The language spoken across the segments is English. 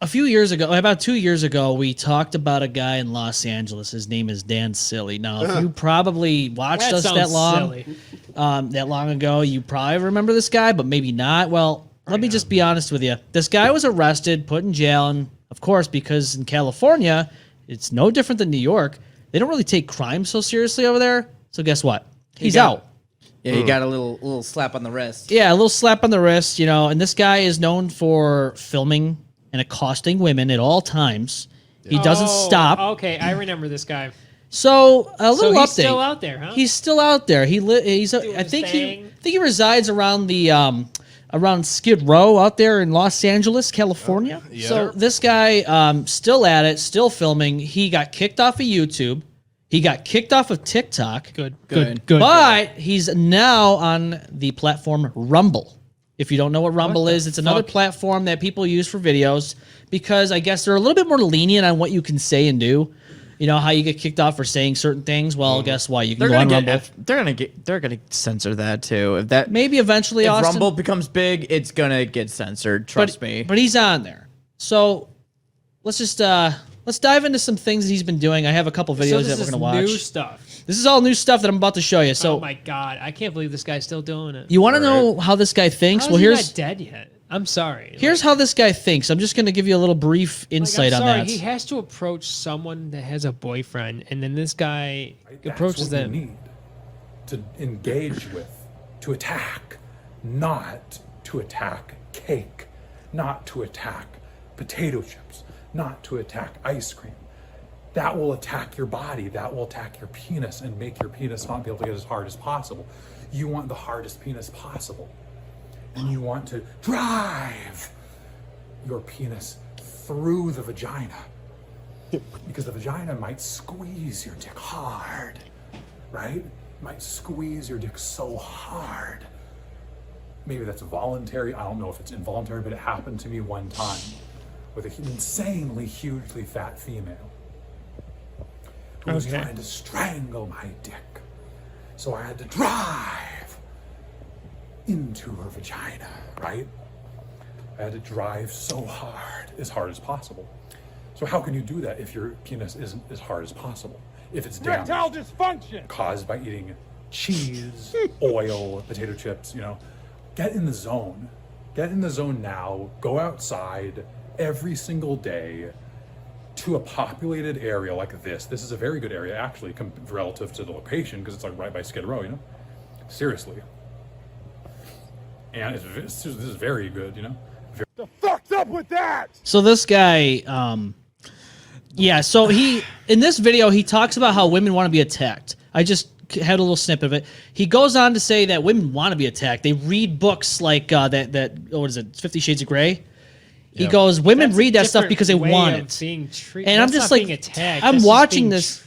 few years ago, about 2 years ago, we talked about a guy in Los Angeles. His name is Dan Cilley. Now, if you probably watched us that long ago, you probably remember this guy, but maybe not. Well, let me just be honest with you. This guy was arrested, put in jail, and of course, because in California, it's no different than New York. They don't really take crime so seriously over there. So guess what? He's out. Yeah, he got a little slap on the wrist. Yeah, a little slap on the wrist, and this guy is known for filming and accosting women at all times. He doesn't stop. Okay, I remember this guy. So a little update. He's still out there, huh? He's still out there. I think he resides around the around Skid Row out there in Los Angeles, California. Yeah. So this guy still at it, still filming. He got kicked off of YouTube. He got kicked off of TikTok. Good. But he's now on the platform Rumble. If you don't know what Rumble is, it's another platform that people use for videos because I guess they're a little bit more lenient on what you can say and do. You know how you get kicked off for saying certain things? Well, guess what? You can go on Rumble. They're gonna censor that too. If that maybe eventually, if Austin, Rumble becomes big, it's gonna get censored. Trust me. But he's on there. So let's just let's dive into some things that he's been doing. I have a couple videos that we're gonna watch. New stuff. This is all new stuff that I'm about to show you. So, oh my god, I can't believe this guy's still doing it. You want to know how this guy thinks? How is he not dead yet? I'm sorry. Here's how this guy thinks. I'm just going to give you a little brief insight on that. He has to approach someone that has a boyfriend, and then this guy approaches them. You need to engage with, to attack, not to attack cake, not to attack potato chips, not to attack ice cream. That will attack your body. That will attack your penis and make your penis not be able to get as hard as possible. You want the hardest penis possible. And you want to drive your penis through the vagina. Because the vagina might squeeze your dick hard, right? Might squeeze your dick so hard. Maybe that's voluntary. I don't know if it's involuntary, but it happened to me one time with an insanely, hugely fat female who was trying to strangle my dick. So I had to drive into her vagina, right? I had to drive so hard as possible. So how can you do that if your penis isn't as hard as possible? If it's damaged, erectile dysfunction caused by eating cheese, oil, potato chips, get in the zone. Get in the zone now. Go outside every single day to a populated area like this. This is a very good area, actually, relative to the location, because it's like right by Skid Row, Seriously. And this is very good, The fuck's up with that? So this guy, so he, in this video, he talks about how women want to be attacked. I just had a little snippet of it. He goes on to say that women want to be attacked. They read books like what is it, 50 Shades of Grey? He goes, women read that stuff because they want it. And I'm just like, I'm watching this.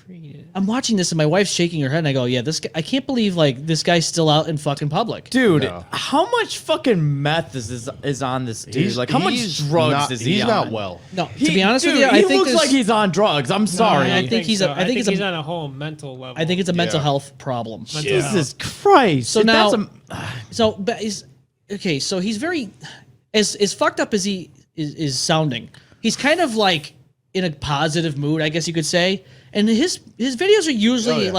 I'm watching this and my wife's shaking her head and I go, yeah, this guy, I can't believe this guy's still out in fucking public. Dude, how much fucking meth is on this dude? How much drugs is he on? He's not well. No, to be honest with you, I think he looks like he's on drugs. I'm sorry. I think he's on a whole mental level. I think it's a mental health problem. Jesus Christ. So now, so he's very, as fucked up as he is sounding, he's kind of like in a positive mood, I guess you could say. And his videos are usually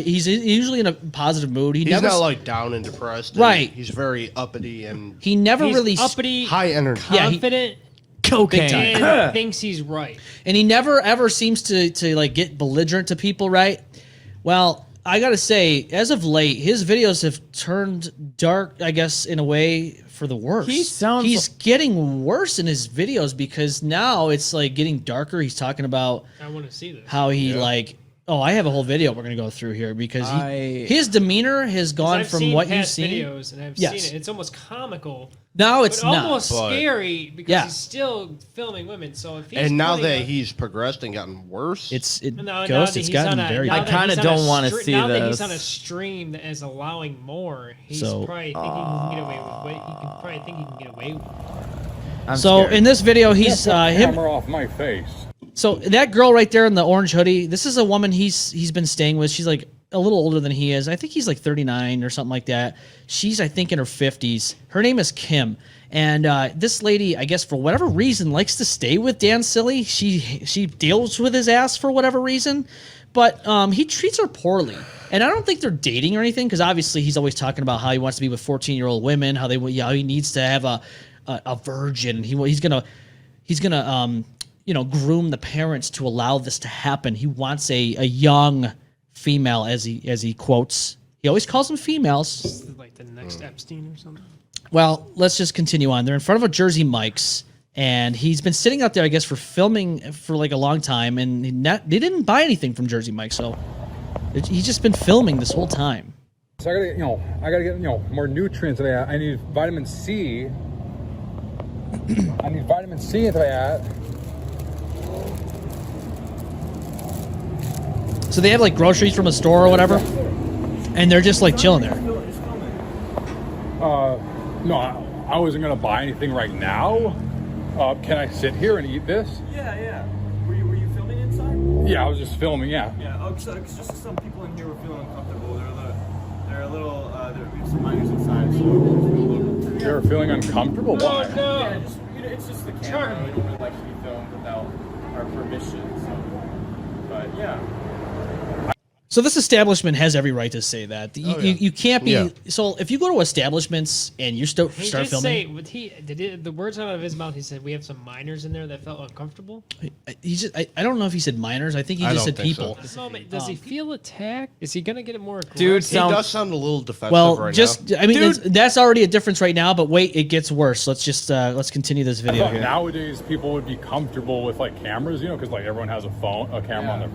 he's usually in a positive mood. He's not like down and depressed. Right. He's very uppity and he never really uppity, high energy, confident, cocaine, and thinks he's right. And he never ever seems to like get belligerent to people, right? Well, I gotta say, as of late, his videos have turned dark, I guess, in a way for the worse. He's getting worse in his videos because now it's like getting darker. He's talking about I want to see this. How he I have a whole video we're gonna go through here because his demeanor has gone from what you've seen. Videos and I've seen it. It's almost comical. No, it's not. Almost scary because he's still filming women. So if he's now that he's progressed and gotten worse, it's gotten very. I kind of don't want to see now this. Now that he's on a stream that is allowing more, he's probably thinking he can get away with what he can probably think he can get away with. I'm so scared. in this video, he's camera off my face. So that girl right there in the orange hoodie, this is a woman he's been staying with. She's like a little older than he is. I think he's like 39 or something like that. She's, I think, in her 50s. Her name is Kim. And this lady, I guess for whatever reason, likes to stay with Dan Cilley. She deals with his ass for whatever reason, but he treats her poorly. And I don't think they're dating or anything, because obviously he's always talking about how he wants to be with 14-year-old women, how he needs to have a virgin. He's gonna groom the parents to allow this to happen. He wants a young female, as he quotes. He always calls them females. Like the next Epstein or something. Well, let's just continue on. They're in front of a Jersey Mike's, and he's been sitting out there, I guess, for filming for like a long time, and they didn't buy anything from Jersey Mike's, so he's just been filming this whole time. So I gotta get more nutrients. I need vitamin C. I need vitamin C into that. So they have like groceries from a store or whatever, and they're just like chilling there. No, I wasn't gonna buy anything right now. Can I sit here and eat this? Yeah. Were you filming inside? Yeah, I was just filming. Yeah. Yeah. Oh, so just some people in here were feeling uncomfortable. We have some minors inside, so You're feeling uncomfortable. Why? No. yeah, it's just the camera. We don't really like to be filmed without our permission. So, but yeah. So this establishment has every right to say that. You can't be. Yeah. So if you go to establishments and you start He filming, just say the words out of his mouth. He said we have some minors in there that felt uncomfortable. I don't know if he said minors. I think he I just don't said think people. so. This moment, does he feel attacked? Is he gonna get more aggressive? Dude, He does sound a little defensive Well, right just now. I mean that's already a difference right now. But wait, it gets worse. Let's just let's continue this I video thought here. nowadays people would be comfortable with like cameras, because like everyone has a camera on their,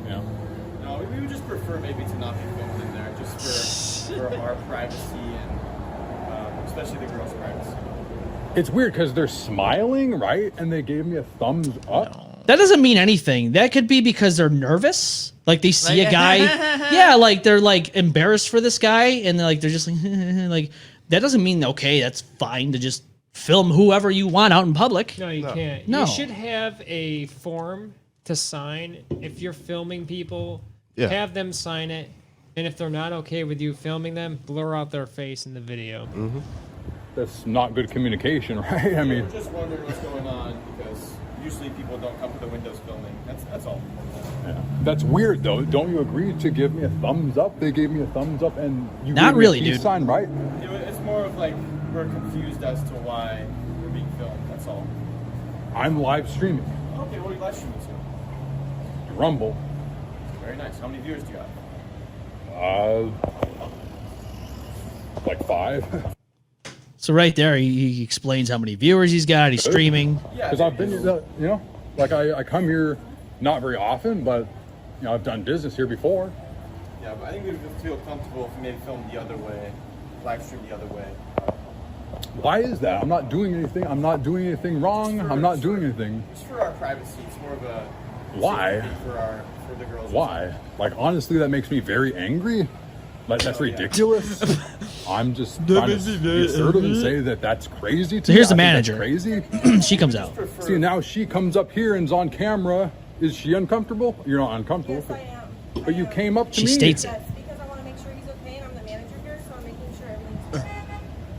No, we would just prefer maybe to not be filmed in there, just for our privacy and especially the girls' privacy. It's weird because they're smiling, right? And they gave me a thumbs up. That doesn't mean anything. That could be because they're nervous. Like they see a guy. Yeah, like they're like embarrassed for this guy, and they're just like, like that doesn't mean okay. That's fine to just film whoever you want out in public. No, you can't. No. You should have a form to sign if you're filming people. Yeah. Have them sign it, and if they're not okay with you filming them, blur out their face in the video. Mm-hmm. That's not good communication, right? I mean, We're just wondering what's going on because usually people don't come to the windows filming. That's all. yeah. That's weird though. Don't you agree to give me a thumbs up? They gave me a thumbs up, and you Not gave me really, a peace dude. sign, right? It's more of like we're confused as to why we're being filmed. That's all. I'm live streaming. Okay, what are you live streaming to? Rumble. Very nice. How many viewers do you have? Like 5. So right there, he explains how many viewers he's got. He's streaming. Yeah, Because I've been, like I come here not very often, but I've done business here before. Yeah, but I think we would feel comfortable if we maybe filmed the other way, live stream the other way. Why is that? I'm not doing anything. I'm not doing anything wrong. I'm not doing anything. Just for our privacy. It's more of a Why? safety thing for the girls. Why? Like honestly, that makes me very angry. Like that's ridiculous. I'm just trying to be assertive and say that that's crazy. So here's the I think that's manager. Crazy. She comes out. See, now she comes up here and's on camera. Is she uncomfortable? You're not uncomfortable. Yes, I am. But you came up to She me. states it. Yes, because I want to make sure he's okay, and I'm the manager here, so I'm making sure everything's okay.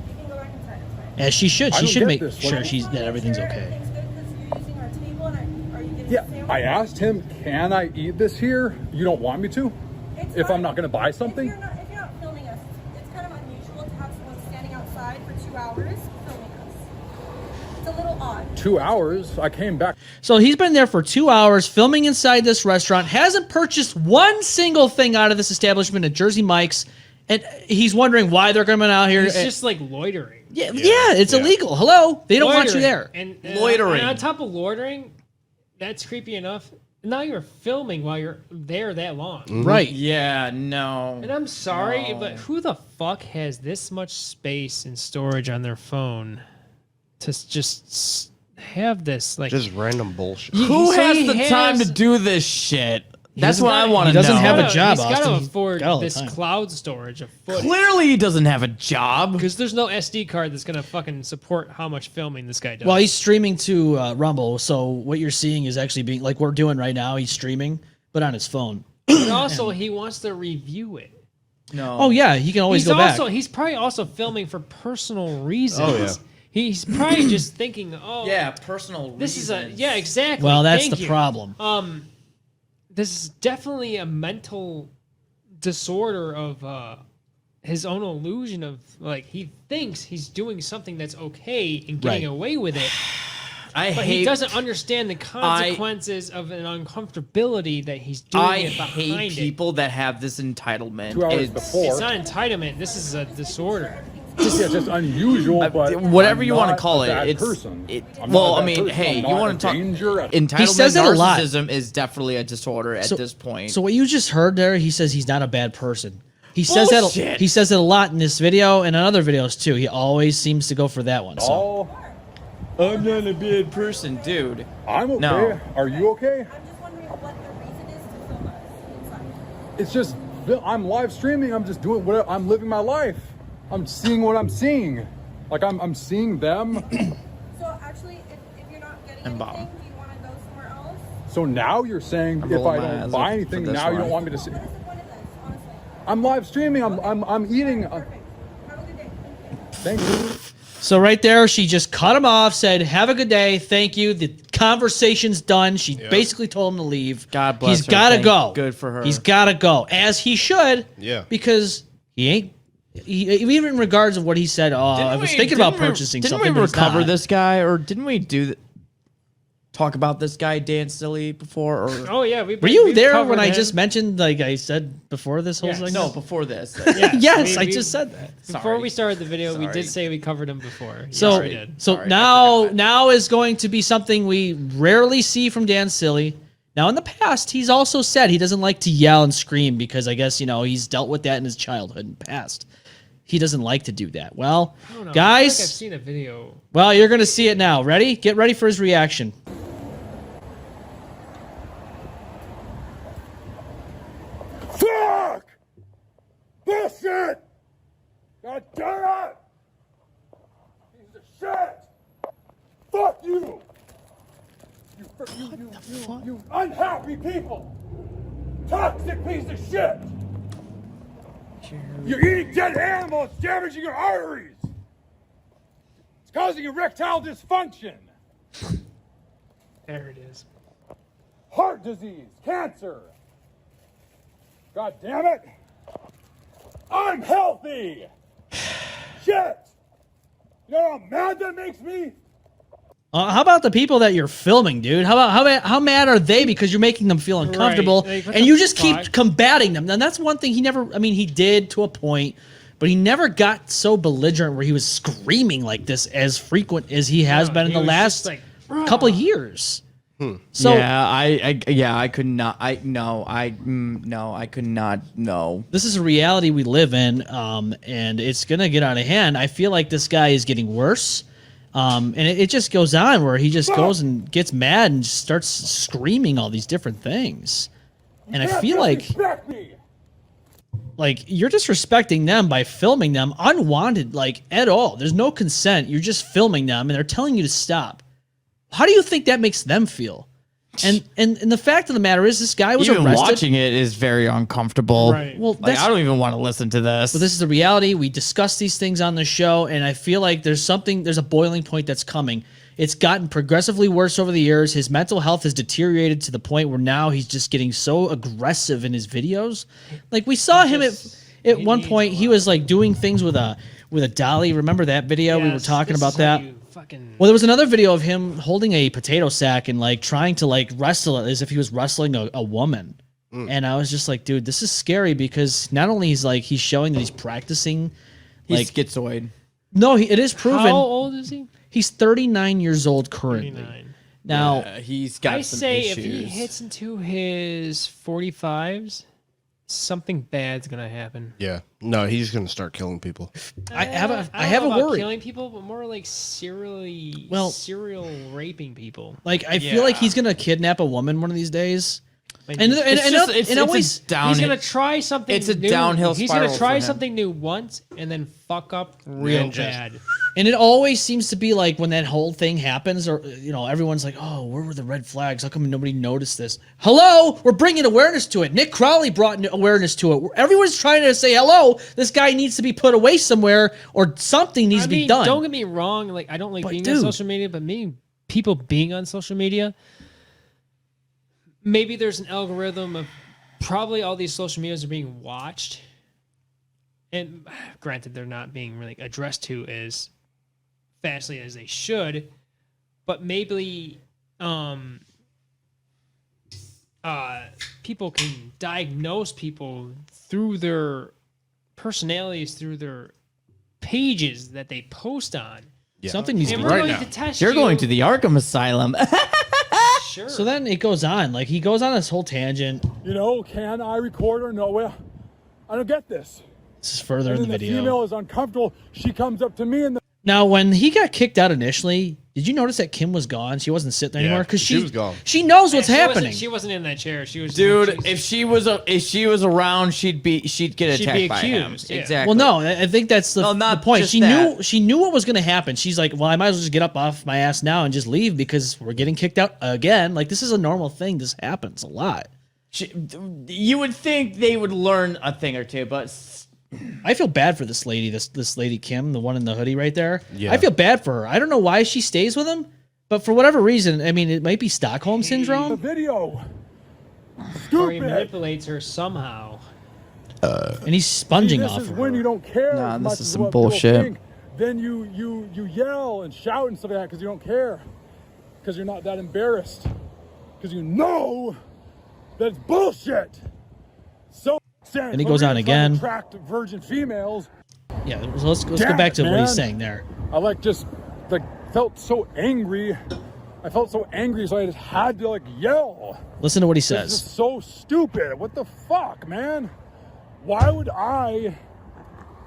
You can go back inside, it's fine. As she should. I She don't should get make this. sure What- she's that everything's Sure, okay. Everything's good because you're using our table, and are you getting Yeah, a sandwich? I asked him, can I eat this here? You don't want me to? It's If fine. I'm not going to buy something? If you're not filming us, it's kind of unusual to have someone standing outside for 2 hours filming us. It's a little odd. 2 hours. I came back. So he's been there for 2 hours filming inside this restaurant, hasn't purchased one single thing out of this establishment at Jersey Mike's, and he's wondering why they're coming out here. He's just like loitering. yeah, it's illegal. Hello? They don't want you Loitering. there. And Loitering. And on top of loitering, that's creepy enough. Now you're filming while you're there that long. Right. Yeah, no. And I'm sorry, No. but who the fuck has this much space and storage on their phone to just have this? Like, Just random bullshit. Who so has he the time to has- do this shit? That's doesn't what I got- want he to know. doesn't have a job, He's got Austin. to He's afford got all the this time. cloud storage of footage. Clearly, he doesn't have a job. Because there's no SD card that's going to fucking support how much filming this guy does. Well, he's streaming to Rumble, so what you're seeing is actually being like we're doing right now. He's streaming, but on his phone. But also, he wants to review it. No. Oh yeah, he can always He's go back. also he's probably also filming for personal reasons. Oh, yeah. He's probably just thinking, oh, Yeah, personal. this is a reasons. exactly. Well, that's Thank the you. problem. This is definitely a mental disorder of his own illusion of like he thinks he's doing something that's okay and getting Right. away with it. I But hate. he doesn't understand the consequences of an uncomfortability that he's doing I it behind hate it. people that have this entitlement. 2 hours It's- before. It's not entitlement. This is a disorder. Yeah, just unusual, but whatever I'm you want to not call a it. bad It's person. well, I'm not a I bad mean, person. hey, I'm you not want a to talk danger. entitlement? He says it a lot. Narcissism is definitely a disorder at this point. So what you just heard there, he says he's not a bad person. He says that Bullshit. he says it a lot in this video and in other videos too. He always seems to go for that one. So Oh, I'm not a bad person, dude. I'm okay. No. Are you okay? I'm just wondering what the reason is to film us inside. It's just I'm live streaming. I'm just doing what I'm living my life. I'm seeing what I'm seeing. Like I'm seeing them. So actually, if you're not getting M-Balm. anything, do you want to go somewhere else? So now you're saying if rolling I my don't eyes buy up anything, for this now you don't one. want me to see. What is the point of this, honestly? I'm live streaming. I'm eating. Perfect. Have a good day. Thank you. Thank you. So right there, she just cut him off, said, "Have a good day, thank you." The conversation's done. She basically told him to leave. God bless He's her. got to Thank- go. good for her. He's got to go, as he should. Yeah. Because he ain't. Even in regards of what he said, I was thinking about purchasing something. Didn't we but he's recover not. this guy, or didn't we talk about this guy Dan Cilley before? Or Oh yeah, Were you we've there covered when I him. just mentioned, like I said before this whole Yes. thing? no, before this. Yes, Yes, I we- just said that. Before Sorry. we started the video, we Sorry. did say we covered him before. So, Yes, we did. so Sorry, I now, forgot. now is going to be something we rarely see from Dan Cilley. Now, in the past, he's also said he doesn't like to yell and scream because I guess he's dealt with that in his childhood and past. He doesn't like to do that. Well, I don't know. I feel guys, like I've seen a video. well, you're gonna see it now. Ready? Get ready for his reaction. Fuck! Bullshit! God damn it! Piece of shit! Fuck you! You unhappy people! Toxic piece of shit! You're eating dead animals, damaging your arteries! It's causing erectile dysfunction! There it is. Heart disease, cancer! God damn it! I'm healthy! Shit! You know how mad that makes me? How about the people that you're filming, dude? How mad are they because you're making them feel uncomfortable, Like, what and the you just fuck? keep combating them? And that's one thing he never. I mean, he did to a point, but he never got so belligerent where he was screaming like this as frequent as he has been in he the was last just like, couple of years. So I could not. I could not. No. this is a reality we live in, and it's gonna get out of hand. I feel like this guy is getting worse. And it just goes on where he just goes and gets mad and just starts screaming all these different things. And I feel like you're disrespecting them by filming them unwanted, like at all. There's no consent. You're just filming them and they're telling you to stop. How do you think that makes them feel? And the fact of the matter is this guy was Even arrested. watching it is very uncomfortable. Right. Well, Like that's, I don't even want to listen to this. but this is the reality. We discuss these things on the show, and I feel like there's a boiling point that's coming. It's gotten progressively worse over the years. His mental health has deteriorated to the point where now he's just getting so aggressive in his videos. Like we saw him at he one needs point, a he lot. was like doing things with a dolly. Remember that video? We were Yes, talking this about is how that. you fucking- Well, there was another video of him holding a potato sack and like trying to like wrestle it as if he was wrestling a woman. And I was just like, dude, this is scary because not only he's showing that he's practicing, He's like schizoid. no, it is proven. How old is he? He's 39 years old currently. 39. Now, He's got I some say issues. if he hits into his 45s, something bad's gonna happen. Yeah. No, he's gonna start killing people. I have a don't I have a know about worry. killing people, but more like serial raping people. Like I feel like he's gonna kidnap a woman one of these days. Like, And he's- and, It's and, just- and, it's- and it's a always downhill- he's gonna try something. It's a new. downhill He's spiral gonna try for him. something new once and then fuck up real And just- bad. And it always seems to be like when that whole thing happens, or everyone's like, "Oh, where were the red flags? How come nobody noticed this?" Hello, we're bringing awareness to it. Nick Crowley brought awareness to it. Everyone's trying to say, "Hello, this guy needs to be put away somewhere, or something needs to be done." Don't get me wrong. Like, I don't like being on social media, but people being on social media, maybe there's an algorithm of probably all these social medias are being watched, and granted, they're not being really addressed to as fastly as they should, but maybe people can diagnose people through their personalities, through their pages that they post on. Yeah. Something needs to And be we're done. going to test You're going to the Arkham Asylum. Sure. So then it goes on. Like, he goes on this whole tangent. Can I record or no? Well, I don't get this. This is further in And the then the video. female is uncomfortable. She comes up to me and Now, when he got kicked out initially, did you notice that Kim was gone? She wasn't sitting there Yeah, anymore because she was gone. She knows what's She wasn't- happening. She wasn't in that chair. She was, Dude, if she was around, she'd get She'd attacked be by him. accused, yeah. Exactly. Well, no, I think that's the, No, not the point. just She that. knew what was going to happen. She's like, well, I might as well just get up off my ass now and just leave because we're getting kicked out again. Like, this is a normal thing. This happens a lot. You would think they would learn a thing or two, but I feel bad for this lady, this lady Kim, the one in the hoodie right there. Yeah. I feel bad for her. I don't know why she stays with him, but for whatever reason, I mean, it might be Stockholm the syndrome. video. or he Stupid. manipulates her somehow. And he's sponging This off is of when her. you don't care Nah, as this much is as some what people bullshit. think. Then you yell and shout and stuff like that because you don't care. Because you're not that embarrassed. Because you know that it's bullshit. So And he goes on again. Attract virgin females. Yeah, so let's go Damn back to it, what he's man. saying there. I felt so angry. I felt so angry, so I just had to yell. Listen to what he This is says. so stupid. What the fuck, man? Why would I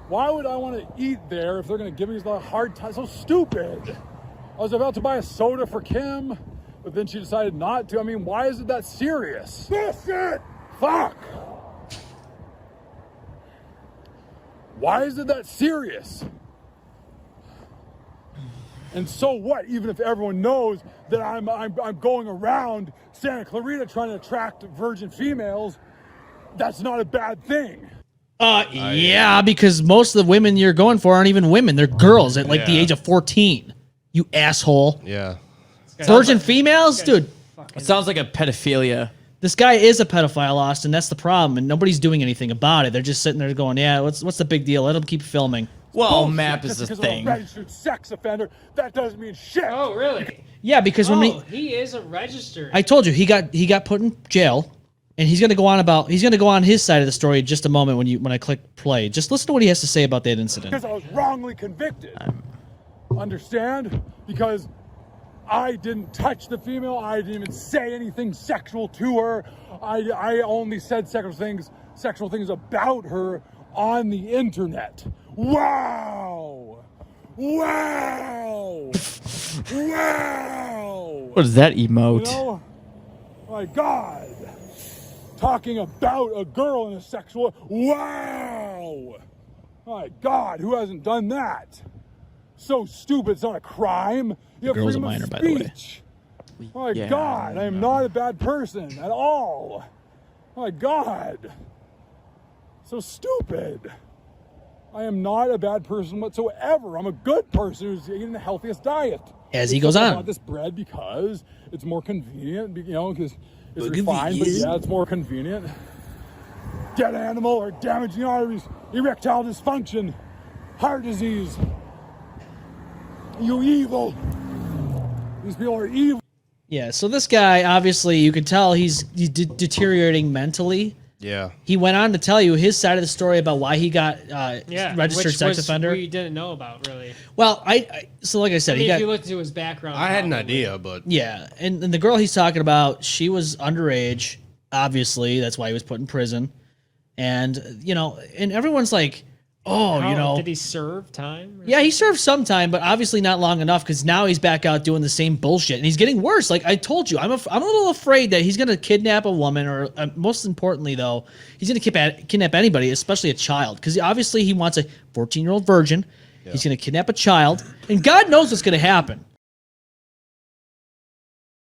want to eat there if they're going to give me a hard time? So stupid. I was about to buy a soda for Kim, but then she decided not to. I mean, why is it that serious? Bullshit! Fuck! Why is it that serious? And so what? Even if everyone knows that I'm going around Santa Clarita trying to attract virgin females, that's not a bad thing. Yeah, because most of the women you're going for aren't even women. They're girls at the Yeah. age of 14. You asshole. Yeah. Virgin females? Dude, it sounds like a pedophilia. this guy is a pedophile, Austin. That's the problem. And nobody's doing anything about it. They're just sitting there going, yeah, what's the big deal? Let them keep filming. Well, Bullshit. map is Just a because thing. I'm a registered sex offender, that doesn't mean shit. Oh, really? Yeah, because when He is a registered. I told you he got put in jail, and he's gonna go on his side of the story in just a moment when I click play. Just listen to what he has to say about that incident. Because I was wrongly convicted. Understand? Because I didn't touch the female. I didn't even say anything sexual to her. I only said sexual things about her on the internet. Wow! Wow! Wow! What is that emote? You know? My God! Talking about a girl in a sexual... Wow! My God, who hasn't done that? So stupid, it's not a crime. You have girl's a freedom of minor, by the way. speech. My Yeah, God, I am not a bad person at all. My God. So stupid. I am not a bad person whatsoever. I'm a good person who's eating the healthiest diet. As he goes on. I bought this bread because it's more convenient, because it's refined, but yeah, it's more convenient. Dead animal or damaging arteries, erectile dysfunction, heart disease. You evil. These people are evil. Yeah, so this guy, obviously, you can tell he's deteriorating mentally. Yeah. He went on to tell you his side of the story about why he got registered which sex was offender. We didn't know about, really. Well, so like I said, I mean, he if you got looked into his background, I had an probably. idea, but yeah, and the girl he's talking about, she was underage. Obviously, that's why he was put in prison. And and everyone's like, oh, Did he serve time? Yeah, he served some time, but obviously not long enough because now he's back out doing the same bullshit, and he's getting worse. Like I told you, I'm a little afraid that he's gonna kidnap a woman, or most importantly, though, he's gonna kidnap anybody, especially a child, because obviously he wants a 14-year-old virgin. He's going to kidnap a child, and God knows what's going to happen.